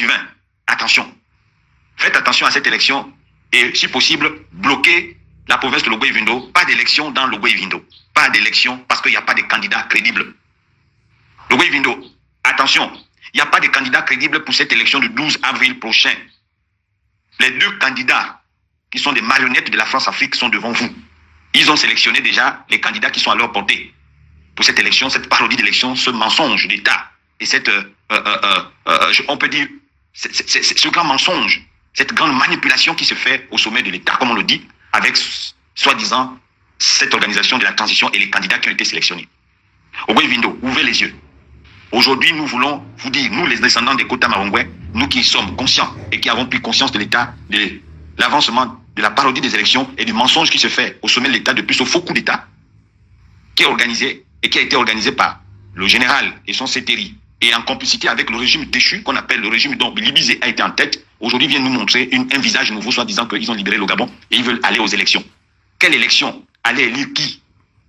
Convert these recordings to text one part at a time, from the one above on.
Juvin, attention. Faites attention à cette élection et, si possible, bloquez la province de Logoi-Vindo. Pas d'élection dans Logoi-Vindo. Pas d'élection parce qu'il n'y a pas de candidat crédible. Logoi-Vindo, attention. Il n'y a pas de candidat crédible pour cette élection du 12 avril prochain. Les deux candidats qui sont des marionnettes de la France-Afrique sont devant vous. Ils ont sélectionné déjà les candidats qui sont à leur portée. Pour cette élection, cette parodie d'élection, ce mensonge d'État et cette, on peut dire, ce grand mensonge, cette grande manipulation qui se fait au sommet de l'État, comme on le dit, avec soi-disant cette organisation de la transition et les candidats qui ont été sélectionnés. Logoi-Vindo, ouvrez les yeux. Aujourd'hui, nous voulons vous dire, nous les descendants des Kota Marongwe, nous qui sommes conscients et qui avons pris conscience de l'État, de l'avancement, de la parodie des élections et du mensonge qui se fait au sommet de l'État depuis ce faux coup d'État, qui est organisé et qui a été organisé par le général et son CTRI, et en complicité avec le régime déchu, qu'on appelle le régime dont Billy a été en tête, aujourd'hui vient nous montrer un visage nouveau, soit disant qu'ils ont libéré le Gabon et ils veulent aller aux élections. Quelle élection? Aller élire qui?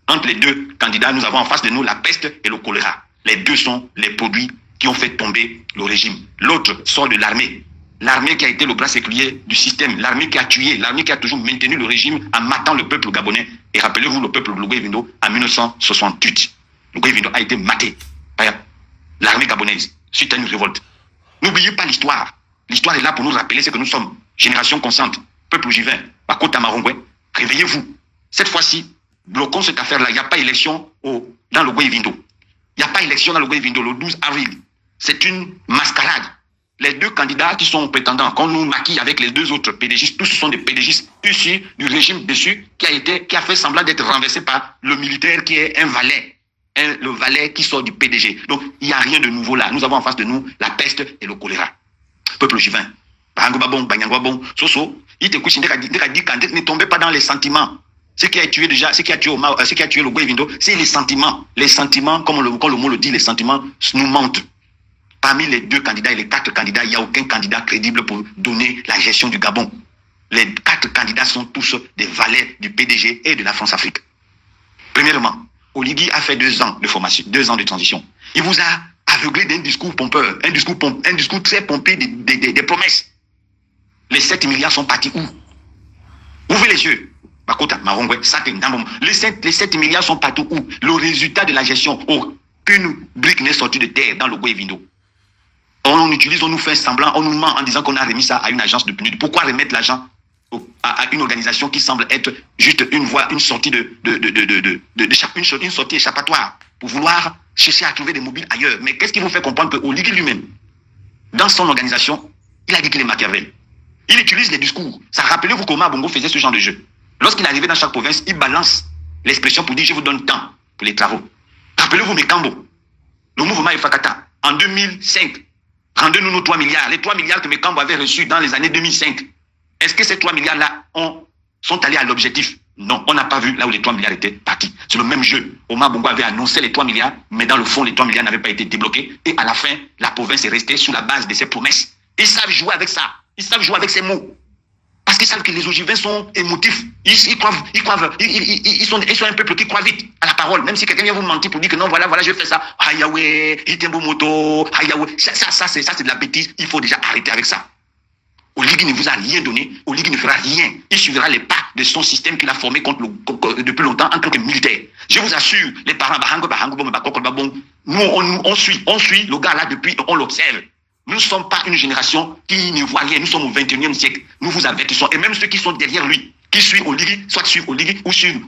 Entre les deux candidats, nous avons en face de nous la peste et le choléra. Les deux sont les produits qui ont fait tomber le régime. L'autre sort de l'armée. L'armée qui a été le bras séculier du système, l'armée qui a tué, l'armée qui a toujours maintenu le régime en matant le peuple gabonais. Et rappelez-vous le peuple Logoi-Vindo en 1968. Logoi-Vindo a été maté par l'armée gabonaise suite à une révolte. N'oubliez pas l'histoire. L'histoire est là pour nous rappeler ce que nous sommes. Génération consciente, peuple Juvin, Bakota Marongwe, réveillez-vous. Cette fois-ci, bloquons cette affaire-là. Il n'y a pas élection dans Logoi-Vindo. Il n'y a pas élection dans Logoi-Vindo le 12 avril. C'est une mascarade. Les deux candidats qui sont prétendants, qu'on nous maquille avec les deux autres PDGistes, tous sont des PDGistes issus du régime dessus qui a fait semblant d'être renversé par le militaire qui est un valet. Le valet qui sort du PDG. Donc, il n'y a rien de nouveau là. Nous avons en face de nous la peste et le choléra. Peuple Juvin, Soso, il te couche, ne tombez pas dans les sentiments. Ce qui a tué le Logoi-Vindo, c'est les sentiments. Les sentiments, comme le mot le dit, les sentiments nous mentent. Parmi les deux candidats et les 4 candidats, il n'y a aucun candidat crédible pour donner la gestion du Gabon. Les 4 candidats sont tous des valets du PDG et de la France-Afrique. Premièrement, Oligui a fait 2 ans de formation, 2 ans de transition. Il vous a aveuglé d'un discours pompeur, un discours très pompé des promesses. Les 7 milliards sont partis où? Ouvrez les yeux. Les 7 milliards sont partout où? Le résultat de la gestion, aucune brique n'est sortie de terre dans le Logoi-Vindo. On nous fait semblant, on nous ment en disant qu'on a remis ça à une agence de PNUD. Pourquoi remettre l'argent à une organisation qui semble être juste une sortie une sortie échappatoire pour vouloir chercher à trouver des mobiles ailleurs? Mais qu'est-ce qui vous fait comprendre que Oligui lui-même, dans son organisation, il a dit qu'il est Machiavel. Il utilise les discours. Ça, rappelez-vous comment Bongo faisait ce genre de jeu. Lorsqu'il arrivait dans chaque province, il balance l'expression pour dire je vous donne temps pour les travaux. Rappelez-vous Mekambo, le mouvement Efakata, en 2005, rendez-nous nos 3 milliards. Les 3 milliards que Mekambo avait reçus dans les années 2005. Est-ce que ces 3 milliards-là sont allés à l'objectif? Non, on n'a pas vu là où les 3 milliards étaient partis. C'est le même jeu. Omar Bongo avait annoncé les 3 milliards, mais dans le fond, les 3 milliards n'avaient pas été débloqués. Et à la fin, la province est restée sous la base de ses promesses. Ils savent jouer avec ça. Ils savent jouer avec ces mots. Parce qu'ils savent que les Ogivins sont émotifs. Ils sont un peuple qui croit vite à la parole. Même si quelqu'un vient vous mentir pour dire que non, voilà, je fais ça. Hayawe, Itembo Moto, Hayawe. Ça, c'est de la bêtise. Il faut déjà arrêter avec ça. Oligui ne vous a rien donné. Oligui ne fera rien. Il suivra les pas de son système qu'il a formé depuis longtemps en tant que militaire. Je vous assure, les parents, nous, on suit le gars là depuis, on l'observe. Nous ne sommes pas une génération qui ne voit rien. Nous sommes au 21e siècle. Nous vous avertissons. Et même ceux qui sont derrière lui, qui suivent Oligui, soit suivent Oligui ou suivent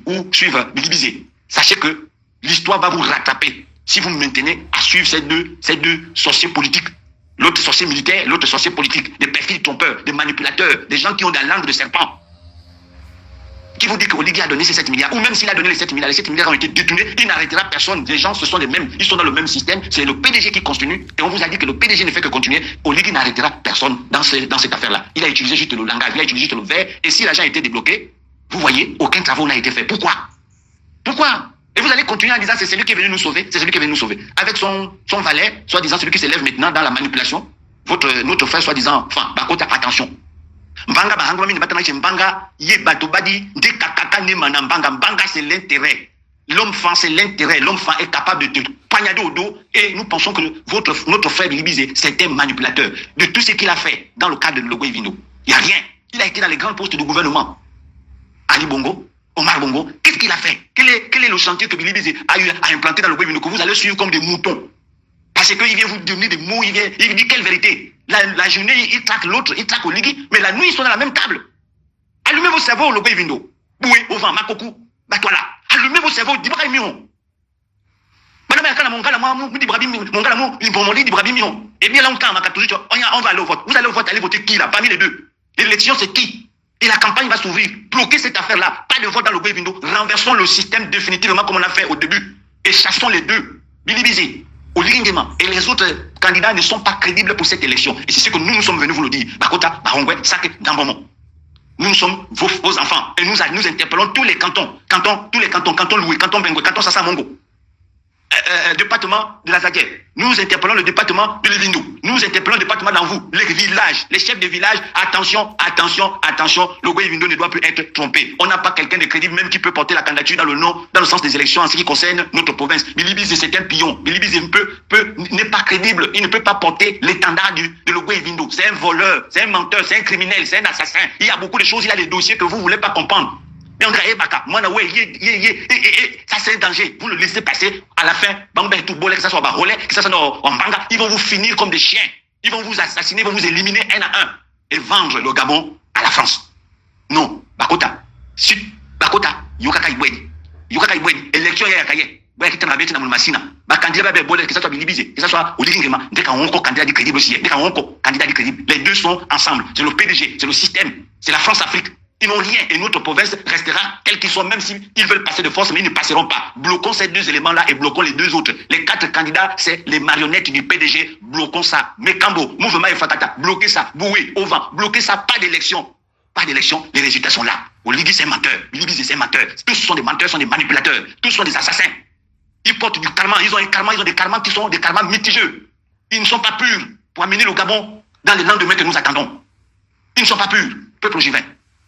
Billy. Sachez que l'histoire va vous rattraper si vous maintenez à suivre ces deux sorciers politiques. L'autre sorcier militaire, l'autre sorcier politique. Des perfides trompeurs, des manipulateurs, des gens qui ont de la langue de serpent. Qui vous dit que Oligui a donné ces 7 milliards, ou même s'il a donné les 7 milliards ont été détournés, il n'arrêtera personne. Les gens, ce sont les mêmes, ils sont dans le même système, c'est le PDG qui continue, et on vous a dit que le PDG ne fait que continuer. Oligui n'arrêtera personne dans cette affaire-là. Il a utilisé juste le langage, il a utilisé juste le verbe, et si l'argent a été débloqué, vous voyez, aucun travail n'a été fait. Pourquoi? Et vous allez continuer en disant c'est celui qui est venu nous sauver, Avec son valet, soi-disant celui qui s'élève maintenant dans la manipulation, notre frère soi-disant, Bakota, attention. Mbanga, c'est l'intérêt. L'homme franc, c'est l'intérêt. L'homme franc est capable de te poignarder au dos et nous pensons que notre frère Bilibizé, c'est un manipulateur de tout ce qu'il a fait dans le cadre de Logoi Vindo. Il n'y a rien. Il a été dans les grands postes de gouvernement. Ali Bongo, Omar Bongo, qu'est-ce qu'il a fait? Quel est le chantier que Bilibizé a eu à implanter dans Logoi Vindo que vous allez suivre comme des moutons? Parce qu'il vient vous donner des mots, il dit quelle vérité? La journée, il traque l'autre, il traque Oligui, mais la nuit, ils sont dans la même table. Allumez vos cerveaux au Logoi Vindo. Boué, au vent, Makoku, Batouala. Allumez vos cerveaux, Dibra et Mion. Et bien là, on va aller au vote. Vous allez au vote, allez voter qui là? Parmi les deux. L'élection, c'est qui? Et la campagne va s'ouvrir. Bloquez cette affaire-là. Pas de vote dans le Logoi Vindo. Renversons le système définitivement comme on a fait au début. Et chassons les deux. Bilibizé, Oligui Nguema et les autres candidats ne sont pas crédibles pour cette élection. Et c'est ce que nous sommes venus vous le dire. Bakota, Bahongwe, Sake, Dambomon. Nous sommes vos enfants. Et nous interpellons tous les cantons. Canton Loué, canton Bengue, canton Sassamongo. Département de la Zaguer. Nous interpellons le département de l'Evindo. Nous interpellons le département d'Anvou. Les villages, les chefs de village. Attention. Le Logoi Vindo ne doit plus être trompé. On n'a pas quelqu'un de crédible même qui peut porter la candidature dans le sens des élections en ce qui concerne notre province. Bilibizé, c'est un pion. Bilibizé n'est pas crédible. Il ne peut pas porter l'étendard de Logoi Vindo. C'est un voleur, c'est un menteur, c'est un criminel, c'est un assassin. Il y a beaucoup de choses, il y a des dossiers que vous ne voulez pas comprendre. Mais on dirait, ça c'est un danger. Vous le laissez passer à la fin, que ça soit Barolais, que ça soit en Banga, ils vont vous finir comme des chiens. Ils vont vous assassiner, ils vont vous éliminer un à un et vendre le Gabon à la France. Non, Bakota, Sud, Bakota, Yokaka Ibweni, élection Yakaye, candidat que ça soit Bilibizé, que ça soit Oligui Nguema, dès qu'on a un candidat crédible aussi, dès qu'on a un candidat crédible, les deux sont ensemble. C'est le PDG, c'est le système, c'est la France-Afrique. Ils n'ont rien et notre province restera telle qu'ils sont, même s'ils veulent passer de force, mais ils ne passeront pas. Bloquons ces deux éléments-là et bloquons les deux autres. Les 4 candidats, c'est les marionnettes du PDG. Bloquons ça. Mekambo, Mouvement et Fatata, bloquez ça. Boué, au vent, bloquez ça. Pas d'élection. Pas d'élection, les résultats sont là. Oligui, c'est un menteur. Bilibizé, c'est un menteur. Tous sont des menteurs, sont des manipulateurs. Tous sont des assassins. Ils portent du karma. Ils ont des karmas qui sont des karmas mitigeux. Ils ne sont pas purs pour amener le Gabon dans les lendemains que nous attendons. Ils ne sont pas purs. Peuple ogivin.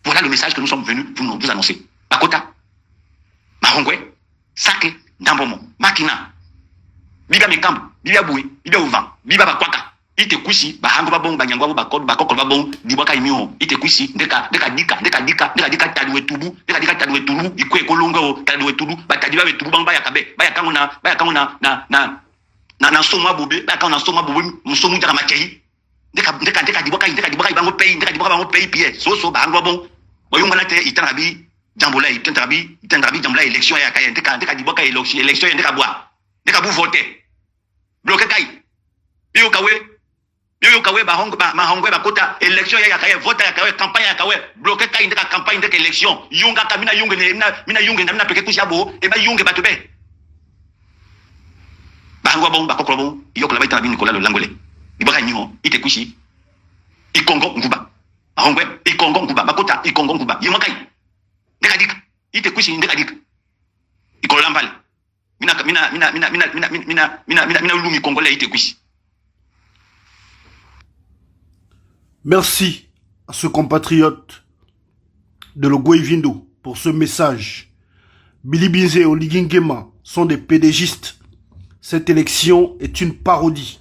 Voilà le message que nous sommes venus vous annoncer. Bakota, Mahongwe, Sake, Dambomo, Makina, Biba Mekambo, Biba Boué, Biba Ouvan, Biba Bakwaka, Ite Kusi, Bahango Babong, Banyangwa Bakoko Babong, Dibaka Imio, Ite Kusi, Deka Tadoué Toubou, Deka Tadoué Toubou, Ikwe Kolongo, Tadoué Toubou, Batadiba Toubou, Bamba Yakabe, Bayakamona, na Soma Bobe, Bakana Soma Bobe, Musomu Dramakayi. Deka diboka ibango pays pied so bango bon oyunga na te itanabi jambola itanabi jambola élection ya kaya deka diboka élection ya deka bu voter bloquer kai yo kawe mahongwe bakota élection ya kaya voter ya kaya campagne ya kaya bloquer kai deka campagne deka élection yunga kamina yunga mina yunga na peke kushabo e ba yunga batube bango bon bakoko bon yo kala baitana bi Nicolas Lolangole Ibaka Nyo, ite kushi, Ikongo Nguba, Ahongwe, Ikongo Nguba, Bakota, Ikongo Nguba, Yemakai, Nekadik, ite kushi, Nekadik, Ikolambal, mina Lumi Congolais, ite kushi. Merci à ce compatriote de Logoi Vindo pour ce message. Bilibizé et Oligui Nguema sont des pédégistes. Cette élection est une parodie.